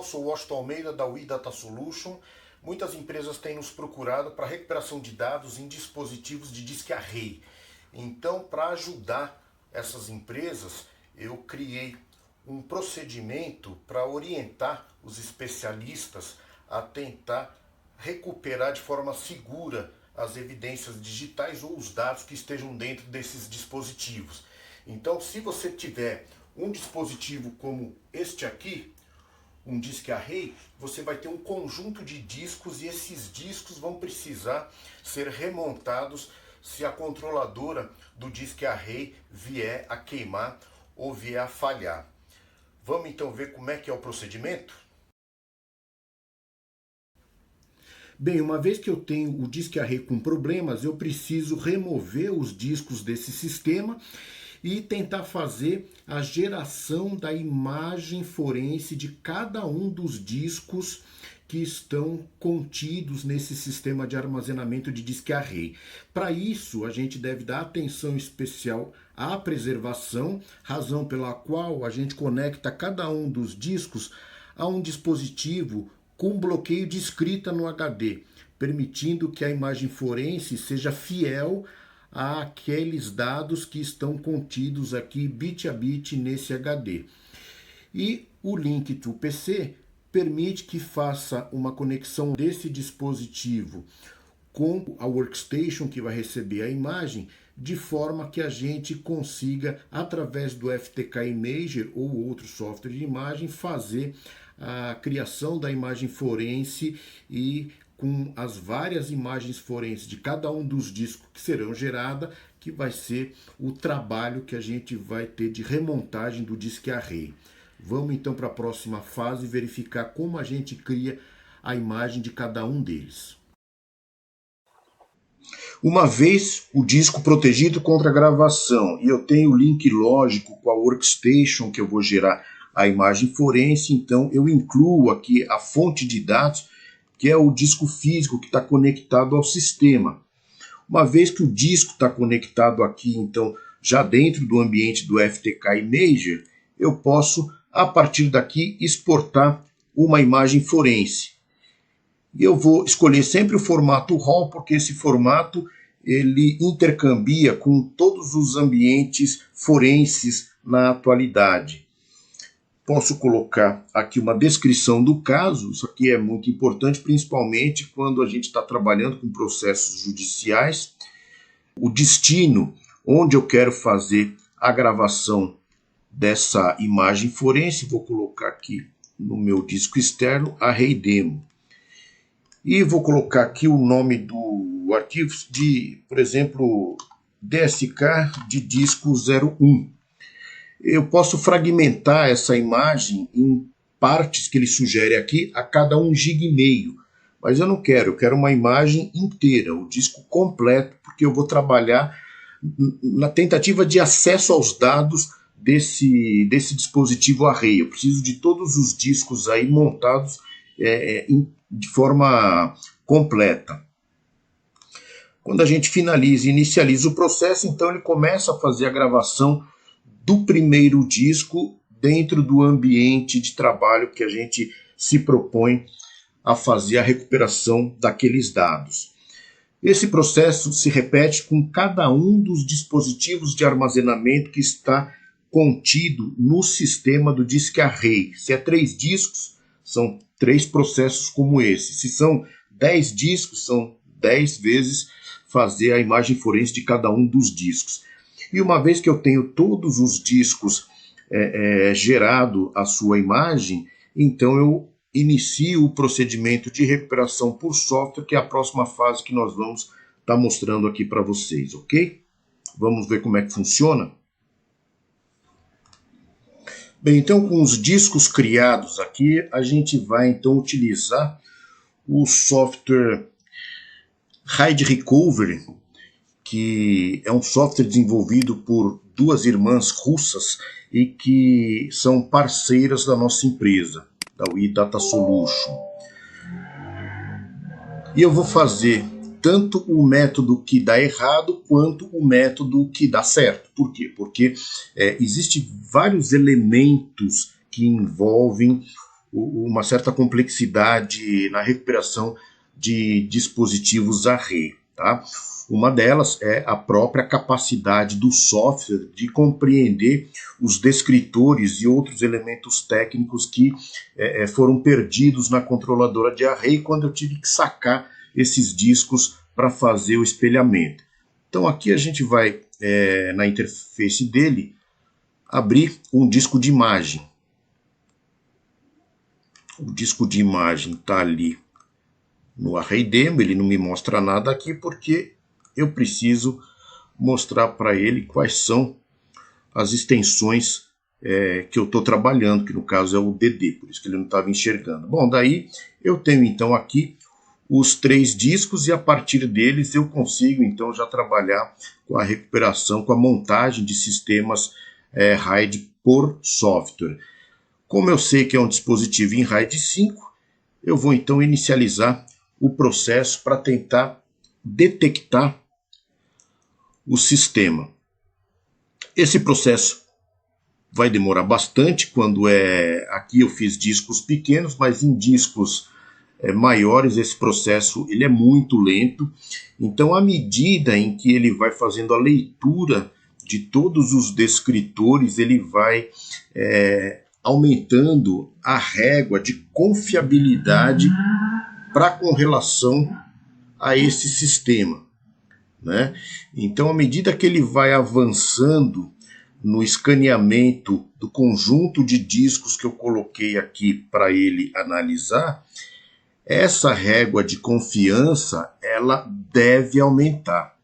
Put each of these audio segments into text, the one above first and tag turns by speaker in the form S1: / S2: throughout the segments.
S1: pessoal, sou o Washington Almeida da WE Data Solution. Muitas empresas têm nos procurado para recuperação de dados em dispositivos de disk array. Então, para ajudar essas empresas, eu criei um procedimento para orientar os especialistas a tentar recuperar de forma segura as evidências digitais ou os dados que estejam dentro desses dispositivos. Então, se você tiver um dispositivo como este aqui, um disk array, você vai ter um conjunto de discos e esses discos vão precisar ser remontados se a controladora do disk array vier a queimar ou vier a falhar. Vamos então ver como é que é o procedimento? Bem, uma vez que eu tenho o disk array com problemas, eu preciso remover os discos desse sistema e tentar fazer a geração da imagem forense de cada um dos discos que estão contidos nesse sistema de armazenamento de disk array. Para isso, a gente deve dar atenção especial à preservação, razão pela qual a gente conecta cada um dos discos a um dispositivo com bloqueio de escrita no HD, permitindo que a imagem forense seja fiel àqueles dados que estão contidos aqui bit a bit nesse HD. E o link to PC permite que faça uma conexão desse dispositivo com a workstation que vai receber a imagem, de forma que a gente consiga, através do FTK Imager ou outro software de imagem, fazer a criação da imagem forense e com as várias imagens forenses de cada um dos discos que serão geradas, que vai ser o trabalho que a gente vai ter de remontagem do disk array. Vamos então para a próxima fase verificar como a gente cria a imagem de cada um deles. Uma vez o disco protegido contra a gravação e eu tenho o link lógico com a workstation que eu vou gerar a imagem forense, então eu incluo aqui a fonte de dados, que é o disco físico que está conectado ao sistema. Uma vez que o disco está conectado aqui, então, já dentro do ambiente do FTK Imager, eu posso, a partir daqui, exportar uma imagem forense. E eu vou escolher sempre o formato RAW, porque esse formato ele intercambia com todos os ambientes forenses na atualidade. Posso colocar aqui uma descrição do caso, isso aqui é muito importante, principalmente quando a gente está trabalhando com processos judiciais. O destino, onde eu quero fazer a gravação dessa imagem forense, vou colocar aqui no meu disco externo, Array Demo. E vou colocar aqui o nome do arquivo de, por exemplo, DSK de disco 01. Eu posso fragmentar essa imagem em partes que ele sugere aqui, a cada 1,5 GB. Mas eu não quero, eu quero uma imagem inteira, o disco completo, porque eu vou trabalhar na tentativa de acesso aos dados desse dispositivo array. Eu preciso de todos os discos aí montados de forma completa. Quando a gente finaliza e inicializa o processo, então ele começa a fazer a gravação do primeiro disco dentro do ambiente de trabalho que a gente se propõe a fazer a recuperação daqueles dados. Esse processo se repete com cada um dos dispositivos de armazenamento que está contido no sistema do disk array. Se é 3 discos, são 3 processos como esse. Se são 10 discos, são 10 vezes fazer a imagem forense de cada um dos discos. E uma vez que eu tenho todos os discos gerado a sua imagem, então eu inicio o procedimento de recuperação por software, que é a próxima fase que nós vamos estar mostrando aqui para vocês, ok? Vamos ver como é que funciona? Bem, então com os discos criados aqui, a gente vai então utilizar o software RAID Recovery, que é um software desenvolvido por 2 irmãs russas e que são parceiras da nossa empresa, da WE Data Solution. E eu vou fazer tanto o método que dá errado quanto o método que dá certo. Por quê? Porque existem vários elementos que envolvem uma certa complexidade na recuperação de dispositivos array. Tá? Uma delas é a própria capacidade do software de compreender os descritores e outros elementos técnicos que foram perdidos na controladora de array quando eu tive que sacar esses discos para fazer o espelhamento. Então aqui a gente vai, na interface dele, abrir um disco de imagem. O disco de imagem está ali no Array Demo, ele não me mostra nada aqui porque eu preciso mostrar para ele quais são as extensões que eu estou trabalhando, que no caso é o DD, por isso que ele não estava enxergando. Bom, daí eu tenho então aqui os 3 discos e a partir deles eu consigo então já trabalhar com a recuperação, com a montagem de sistemas RAID por software. Como eu sei que é um dispositivo em RAID 5, eu vou então inicializar o processo para tentar detectar o sistema. Esse processo vai demorar bastante, quando aqui eu fiz discos pequenos, mas em discos maiores esse processo ele é muito lento. Então, à medida em que ele vai fazendo a leitura de todos os descritores, ele vai aumentando a régua de confiabilidade com relação a esse sistema, né? Então, à medida que ele vai avançando no escaneamento do conjunto de discos que eu coloquei aqui para ele analisar, essa régua de confiança ela deve aumentar.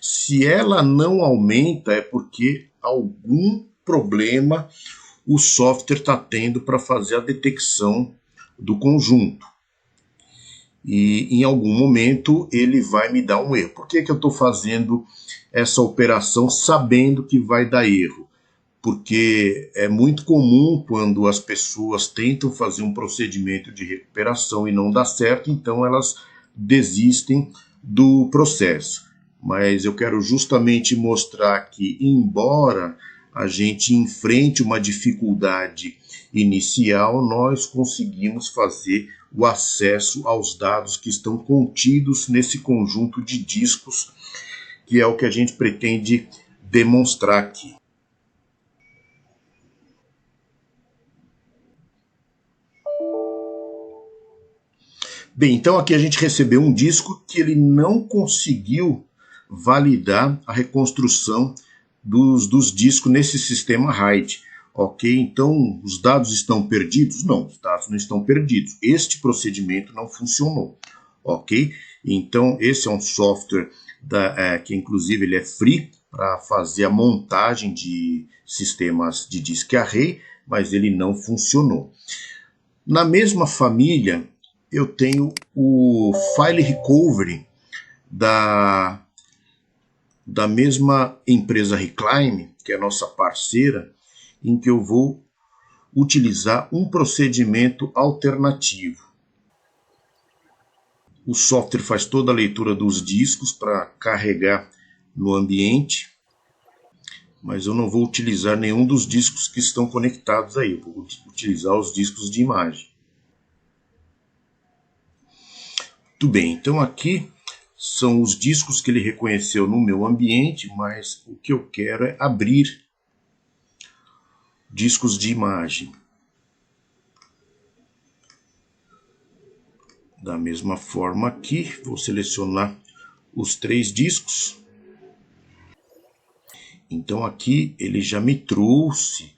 S1: Se ela não aumenta, é porque algum problema o software está tendo para fazer a detecção do conjunto. E em algum momento ele vai me dar um erro. Por que eu estou fazendo essa operação sabendo que vai dar erro? Porque é muito comum quando as pessoas tentam fazer um procedimento de recuperação e não dá certo, então elas desistem do processo. Mas eu quero justamente mostrar que, embora a gente enfrente uma dificuldade inicial, nós conseguimos fazer o acesso aos dados que estão contidos nesse conjunto de discos, que é o que a gente pretende demonstrar aqui. Bem, então aqui a gente recebeu um disco que ele não conseguiu validar a reconstrução dos discos nesse sistema RAID. Ok? Então, os dados estão perdidos? Não, os dados não estão perdidos. Este procedimento não funcionou. Ok? Então, esse é um software que, inclusive, ele é free para fazer a montagem de sistemas de disk array, mas ele não funcionou. Na mesma família, eu tenho o File Recovery da mesma empresa Reclaim, que é a nossa parceira, em que eu vou utilizar um procedimento alternativo. O software faz toda a leitura dos discos para carregar no ambiente, mas eu não vou utilizar nenhum dos discos que estão conectados aí, eu vou utilizar os discos de imagem. Muito bem, então aqui são os discos que ele reconheceu no meu ambiente, mas o que eu quero é abrir discos de imagem. Da mesma forma aqui, vou selecionar os 3 discos. Então aqui ele já me trouxe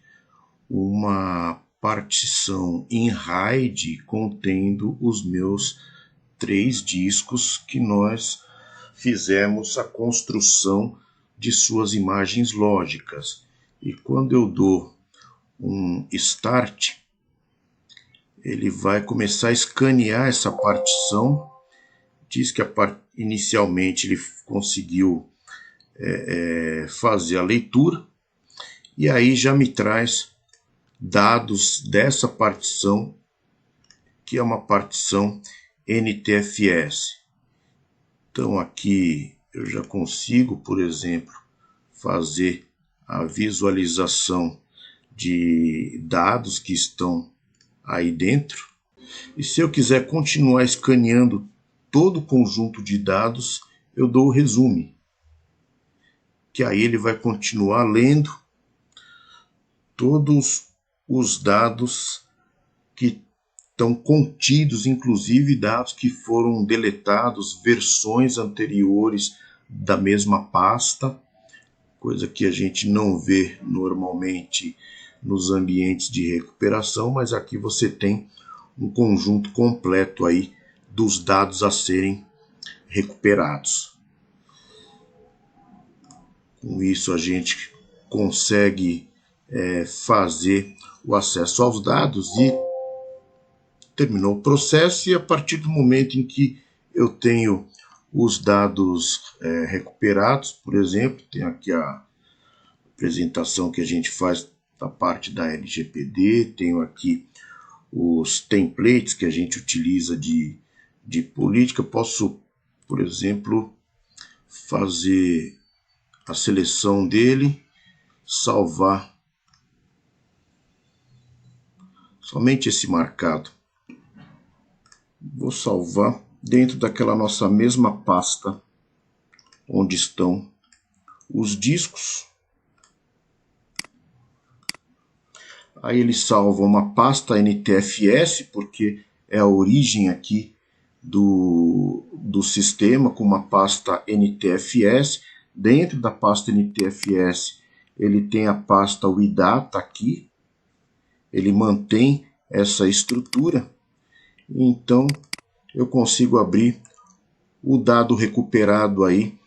S1: uma partição em RAID contendo os meus 3 discos que nós fizemos a construção de suas imagens lógicas. E quando eu dou um Start, ele vai começar a escanear essa partição. Diz que inicialmente ele conseguiu fazer a leitura, e aí já me traz dados dessa partição, que é uma partição NTFS. Então aqui eu já consigo, por exemplo, fazer a visualização de dados que estão aí dentro. E se eu quiser continuar escaneando todo o conjunto de dados, eu dou o resume, que aí ele vai continuar lendo todos os dados que estão contidos, inclusive dados que foram deletados, versões anteriores da mesma pasta, coisa que a gente não vê normalmente nos ambientes de recuperação, mas aqui você tem um conjunto completo aí dos dados a serem recuperados. Com isso a gente consegue fazer o acesso aos dados e terminou o processo. E a partir do momento em que eu tenho os dados recuperados, por exemplo, tem aqui a apresentação que a gente faz da parte da LGPD, tenho aqui os templates que a gente utiliza de política. Posso, por exemplo, fazer a seleção dele, salvar somente esse marcado. Vou salvar dentro daquela nossa mesma pasta onde estão os discos. Aí ele salva uma pasta NTFS, porque é a origem aqui do sistema, com uma pasta NTFS. Dentro da pasta NTFS, ele tem a pasta Wdata aqui. Ele mantém essa estrutura. Então, eu consigo abrir o dado recuperado aí,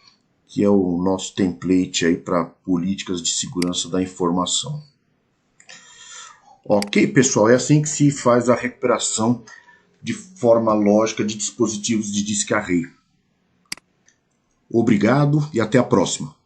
S1: que é o nosso template aí para políticas de segurança da informação. Ok, pessoal, é assim que se faz a recuperação de forma lógica de dispositivos de disk array. Obrigado e até a próxima.